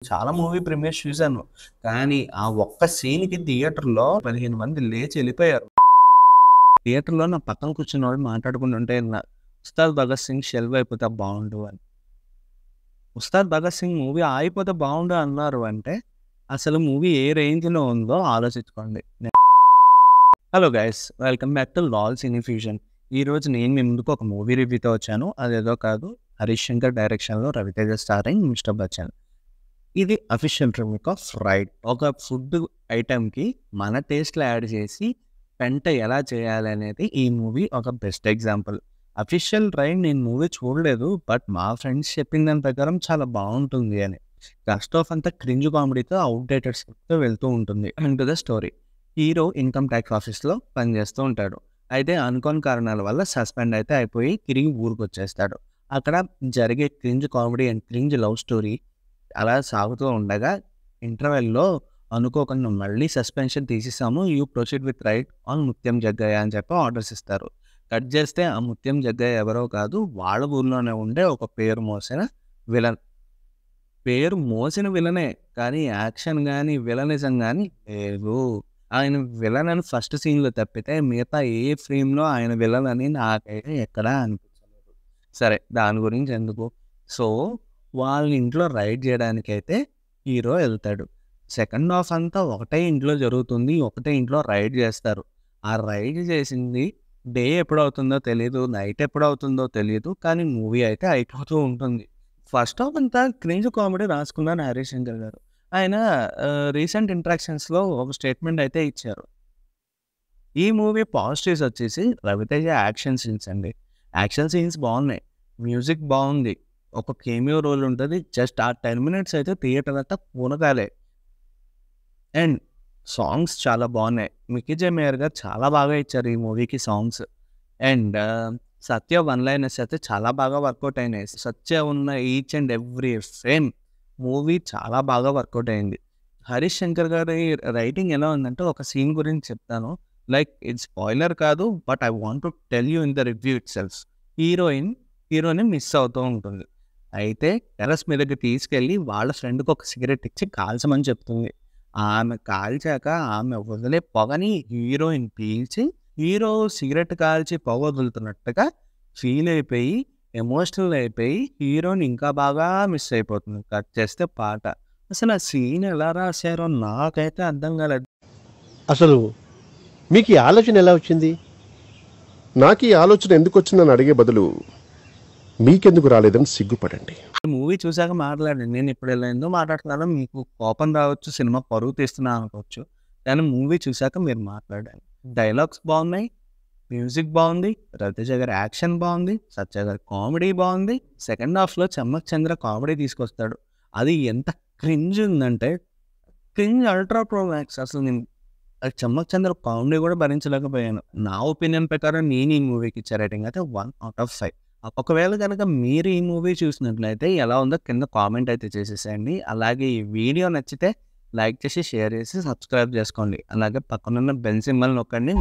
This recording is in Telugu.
చాలా మూవీ ప్రీమియర్స్ చూశాను. కానీ ఆ ఒక్క సీన్‌కి థియేటర్‌లో 15 మంది లేచి ఎళ్ళిపోయారు. థియేటర్‌లో నా పక్కన కూర్చున్నవాళ్ళు మాట్లాడుకుంటుంటే ఇన్నా. 'ఉస్తాద్ భగత్ సింగ్' షెల్వ్ అయిపోతే బావుండు అని. 'ఉస్తాద్ భగత్ సింగ్' మూవీ ఆగిపోతే బావుండు అన్నారు అంటే, అసలు మూవీ ఏ రేంజ్‌లో ఉందో ఆలోచించుకోండి. Hello guys! Welcome back to Lal cine fusion. ఈరోజు నేను మీ ముందుకు ఒక మూవీ రివ్యూతో వచ్చాను. అదేదో కాదు, హరీష్ శంకర్ డైరెక్షన్‌లో, రవితేజ స్టారింగ్, మిస్టర్ బచ్చన్. ఇది అఫీషియల్ రీమేక్ ఆఫ్ రైడ్. ఒక ఫుడ్ ఐటెమ్‌కి మన టేస్ట్‌లు యాడ్ చేసి పెంట ఎలా చేయాలనేది ఈ మూవీ ఒక బెస్ట్ ఎగ్జాంపుల్. అఫీషియల్ రైడ్ నేను మూవీ చూడలేదు. బట్ మా ఫ్రెండ్స్ చెప్పిన దాని ప్రకారం చాలా బావుంటుంది అని. ఫస్ట్ హాఫ్ అంతా క్రింజ్ కామెడీతో, అవుట్‌డేటెడ్ స్క్రిప్ట్‌తో వెళ్తూ ఉంటుంది. To the story. Hero income tax ఆఫీస్‌లో పనిచేస్తూ ఉంటాడు. అయితే అనుకోని కారణాల వల్ల సస్పెండ్ అయితే అయిపోయి తిరిగి ఊరికొచ్చేస్తాడు. అక్కడ జరిగే cringe comedy and cringe love story అలా సాగుతూ ఉండగా ఇంటర్వెల్‌లో అనుకోకుండా మళ్ళీ సస్పెన్షన్ తీసేసాము. You proceed with right on Muthyam Jaggayya అని చెప్పి ఆర్డర్స్ ఇస్తారు. కట్ చేస్తే ఆ ముత్యం జగ్గయ్య ఎవరో కాదు, వాళ్ళ ఊర్లోనే ఉండే ఒక పేరు మోసిన విలన్. పేరు మోసిన విలనే, కానీ యాక్షన్ గానీ, విలనిజం గానీ లేదు. ఆయన విలన్ అని ఫస్ట్ సీన్‌లో తప్పితే మిగతా ఏ ఫ్రేమ్‌లో ఆయన విలన్ అని నాకైతే ఎక్కడా అనిపించలేదు. సరే, దాని గురించి ఎందుకు. సో, వాళ్ళ ఇంట్లో రైడ్ చేయడానికైతే హీరో ఎళ్తాడు. సెకండ్ హాఫ్ అంతా ఒకటే ఇంట్లో జరుగుతుంది. ఒకటే ఇంట్లో రైడ్ చేస్తారు. ఆ రైడ్ చేసింది డే ఎప్పుడవుతుందో తెలీదు. నైట్ ఎప్పుడవుతుందో తెలీదు. కానీ మూవీ అయితే అయిపోతూ ఉంటుంది. ఫస్ట్ హాఫ్ అంతా క్రింజ్ కామెడీ రాసుకున్నారు హరీష్ శంకర్ గారు. ఆయన రీసెంట్ ఇంటరాక్షన్స్‌లో ఒక స్టేట్మెంట్ అయితే ఇచ్చారు. ఈ మూవీ పాజిటివ్స్ వచ్చేసి రవితేజ యాక్షన్ సీన్స్ అండి. యాక్షన్ సీన్స్ బాగున్నాయి. మ్యూజిక్ బాగుంది. ఒక కేమియో రోల్ ఉంటది. జస్ట్ ఆ 10 మినిట్స్ అయితే థియేటర్ అంతా పూనకాలే. అండ్ సాంగ్స్ చాలా బాగున్నాయి. మిక్కీ జె మేయర్ గారు చాలా బాగా ఇచ్చారు ఈ మూవీకి songs. And Satya one liners అయితే చాలా బాగా వర్కౌట్ అయినాయి. సత్య ఉన్న each and every frame movie చాలా బాగా వర్కౌట్ అయింది. హరీష్ శంకర్ గారి రైటింగ్ ఎలా ఉందంటే, ఒక సీన్ గురించి చెప్తాను. లైక్ ఇది స్పాయిలర్ కాదు. But I want to tell you in the review itself. హీరోని మిస్ అవుతూ ఉంటుంది. అయితే టెర్రస్ మీదకి తీసుకెళ్ళి వాళ్ళ ఫ్రెండ్‌కి ఒక సిగరెట్ ఇచ్చి కాల్చమని చెప్తుంది. ఆమె కాల్చాక ఆమె వదిలే పొగని హీరోయిన్ పీల్చి, హీరో సిగరెట్ కాల్చి పొగ వదులుతున్నట్టుగా ఫీల్ అయిపోయి, ఎమోషనల్ అయిపోయి హీరోని ఇంకా బాగా మిస్ అయిపోతుంది. కట్ చేస్తే పాట. అసలు ఆ సీన్ ఎలా రాశారో నాకైతే అర్థం కాలేదు. అసలు మీకు ఈ ఆలోచన ఎలా వచ్చింది? నాకు ఈ ఆలోచన ఎందుకు వచ్చిందని అడిగే బదులు మీకెందుకు రాలేదని సిగ్గుపడండి. మూవీ చూసాక మాట్లాడండి. నేను ఇప్పుడు ఇలా ఎందుకు మాట్లాడుతున్నానో మీకు కోపం రావచ్చు, సినిమా పరువు తీస్తున్నా అనుకోవచ్చు. కానీ మూవీ చూసాక మీరు మాట్లాడండి. డైలాగ్స్ బాగున్నాయి, మ్యూజిక్ బాగుంది, రవితేజ గారి యాక్షన్ బాగుంది, సత్య గారి కామెడీ బాగుంది. సెకండ్ హాఫ్లో చమ్మక్ చంద్ర కామెడీ తీసుకొస్తాడు. అది ఎంత క్రింజ్ ఉందంటే క్రింజ్ అల్ట్రా ప్రో మ్యాక్స్. అసలు నేను చమ్మక్ చంద్ర కామెడీ కూడా భరించలేకపోయాను. నా ఒపీనియన్ ప్రకారం నేను ఈ మూవీకి ఇచ్చే రేటింగ్ అయితే 1/5. ఒకవేళ కనుక మీరు ఈ మూవీ చూసినట్లయితే ఎలా ఉందో కింద కామెంట్ అయితే చేసేసేయండి. అలాగే ఈ వీడియో నచ్చితే లైక్ చేసి, షేర్ చేసి, సబ్స్క్రైబ్ చేసుకోండి. అలాగే పక్కనున్న బెల్ సింబల్ నొక్కండి.